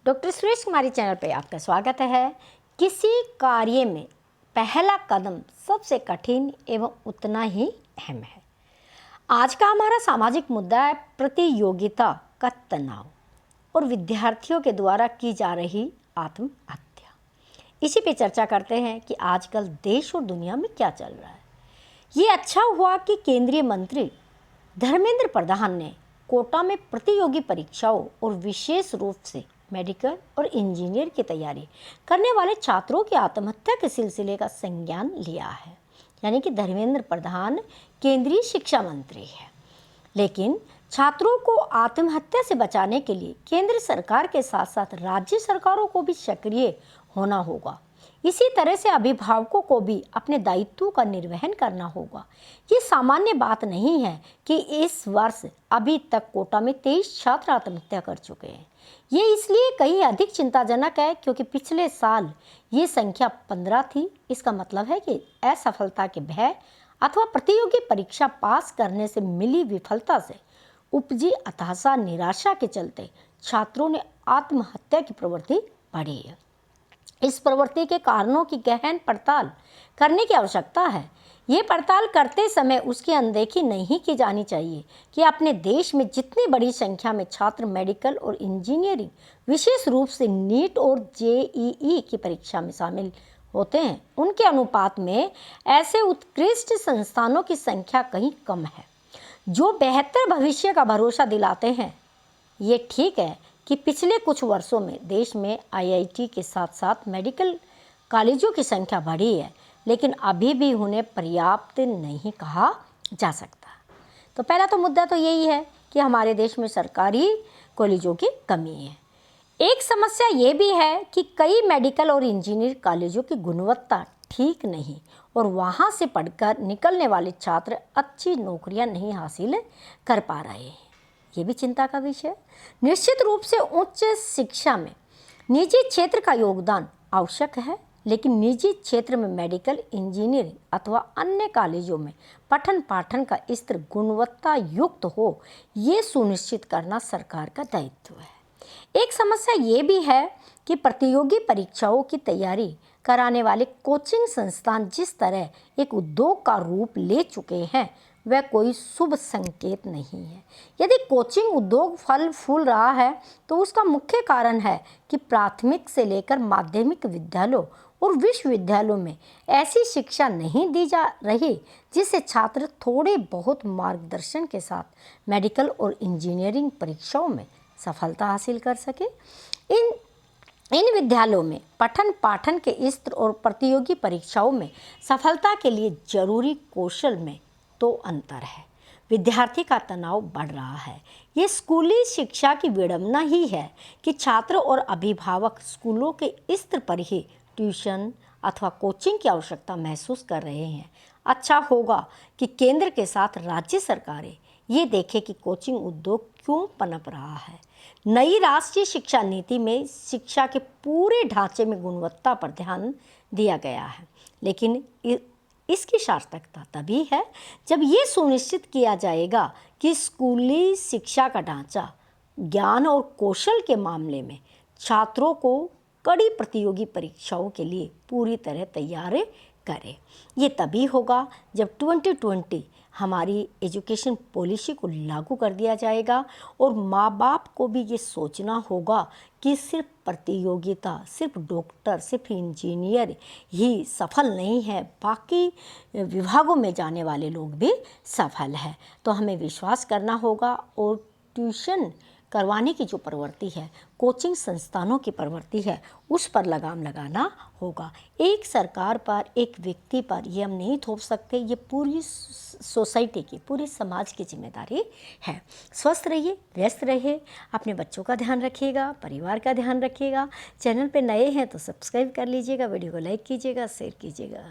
Doctor Suresh कुमारी channel पे आपका स्वागत है। किसी कार्य में पहला कदम सबसे कठिन एवं उतना ही अहम है। आज का हमारा सामाजिक मुद्दा है प्रतियोगिता का तनाव और विद्यार्थियों के द्वारा की जा रही आत्महत्या। इसी पे चर्चा करते हैं कि आजकल देश और दुनिया में क्या चल रहा है। ये अच्छा हुआ कि केंद्रीय मंत्री धर्मेंद्र प्रधान ने कोटा में प्रतियोगी परीक्षाओं और विशेष रूप से मेडिकल और इंजीनियर की तैयारी करने वाले छात्रों की आत्महत्या के सिलसिले का संज्ञान लिया है। यानी कि धर्मेंद्र प्रधान केंद्रीय शिक्षा मंत्री है, लेकिन छात्रों को आत्महत्या से बचाने के लिए केंद्र सरकार के साथ साथ राज्य सरकारों को भी सक्रिय होना होगा। इसी तरह से अभिभावकों को भी अपने दायित्वों का निर्वहन करना होगा। ये सामान्य बात नहीं है कि इस वर्ष अभी तक कोटा में 23 छात्र आत्महत्या कर चुके हैं। ये इसलिए कहीं अधिक चिंताजनक है क्योंकि पिछले साल ये संख्या 15 थी। इसका मतलब है कि असफलता के भय अथवा प्रतियोगी परीक्षा पास करने से मिली विफलता से उपजी हताशा निराशा के चलते छात्रों ने आत्महत्या की प्रवृत्ति बढ़ी है। इस प्रवृत्ति के कारणों की गहन पड़ताल करने की आवश्यकता है। ये पड़ताल करते समय उसकी अनदेखी नहीं की जानी चाहिए कि अपने देश में जितनी बड़ी संख्या में छात्र मेडिकल और इंजीनियरिंग विशेष रूप से नीट और जेईई की परीक्षा में शामिल होते हैं, उनके अनुपात में ऐसे उत्कृष्ट संस्थानों की संख्या कहीं कम है जो बेहतर भविष्य का भरोसा दिलाते हैं। ये ठीक है कि पिछले कुछ वर्षों में देश में आईआईटी के साथ साथ मेडिकल कॉलेजों की संख्या बढ़ी है, लेकिन अभी भी उन्हें पर्याप्त नहीं कहा जा सकता। तो पहला तो मुद्दा तो यही है कि हमारे देश में सरकारी कॉलेजों की कमी है। एक समस्या ये भी है कि कई मेडिकल और इंजीनियरिंग कॉलेजों की गुणवत्ता ठीक नहीं और वहाँ से पढ़कर निकलने वाले छात्र अच्छी नौकरियाँ नहीं हासिल कर पा रहे हैं। ये भी चिंता का विषय है। निश्चित रूप से उच्च शिक्षा में निजी क्षेत्र का योगदान आवश्यक है, लेकिन निजी क्षेत्र में मेडिकल इंजीनियरिंग अथवा अन्य कॉलेजों में पठन पाठन का स्तर गुणवत्ता युक्त हो, ये सुनिश्चित करना सरकार का दायित्व है। एक समस्या ये भी है कि प्रतियोगी परीक्षाओं की तैयारी कराने वाले कोचिंग संस्थान जिस तरह एक उद्योग का रूप ले चुके हैं, वह कोई शुभ संकेत नहीं है। यदि कोचिंग उद्योग फल फूल रहा है तो उसका मुख्य कारण है कि प्राथमिक से लेकर माध्यमिक विद्यालयों और विश्वविद्यालयों में ऐसी शिक्षा नहीं दी जा रही जिससे छात्र थोड़े बहुत मार्गदर्शन के साथ मेडिकल और इंजीनियरिंग परीक्षाओं में सफलता हासिल कर सके। इन विद्यालयों में पठन पाठन के स्तर और प्रतियोगी परीक्षाओं में सफलता के लिए जरूरी कौशल में तो अंतर है। विद्यार्थी का तनाव बढ़ रहा है। ये स्कूली शिक्षा की विडंबना ही है कि छात्र और अभिभावक स्कूलों के स्तर पर ही ट्यूशन अथवा कोचिंग की आवश्यकता महसूस कर रहे हैं। अच्छा होगा कि केंद्र के साथ राज्य सरकारें ये देखें कि कोचिंग उद्योग क्यों पनप रहा है। नई राष्ट्रीय शिक्षा नीति में शिक्षा के पूरे ढांचे में गुणवत्ता पर ध्यान दिया गया है, लेकिन इसकी सार्थकता तभी है जब ये सुनिश्चित किया जाएगा कि स्कूली शिक्षा का ढांचा ज्ञान और कौशल के मामले में छात्रों को कड़ी प्रतियोगी परीक्षाओं के लिए पूरी तरह तैयार करे। ये तभी होगा जब 2020 हमारी एजुकेशन पॉलिसी को लागू कर दिया जाएगा और माँ बाप को भी ये सोचना होगा कि सिर्फ प्रतियोगिता, सिर्फ डॉक्टर, सिर्फ इंजीनियर ही सफल नहीं है, बाकी विभागों में जाने वाले लोग भी सफल है। तो हमें विश्वास करना होगा और ट्यूशन करवाने की जो प्रवृत्ति है, कोचिंग संस्थानों की प्रवृत्ति है, उस पर लगाम लगाना होगा। एक सरकार पर, एक व्यक्ति पर ये हम नहीं थोप सकते। ये पूरी सोसाइटी की, पूरी समाज की जिम्मेदारी है। स्वस्थ रहिए, व्यस्त रहिए, अपने बच्चों का ध्यान रखिएगा, परिवार का ध्यान रखिएगा। चैनल पे नए हैं तो सब्सक्राइब कर लीजिएगा, वीडियो को लाइक कीजिएगा, शेयर कीजिएगा।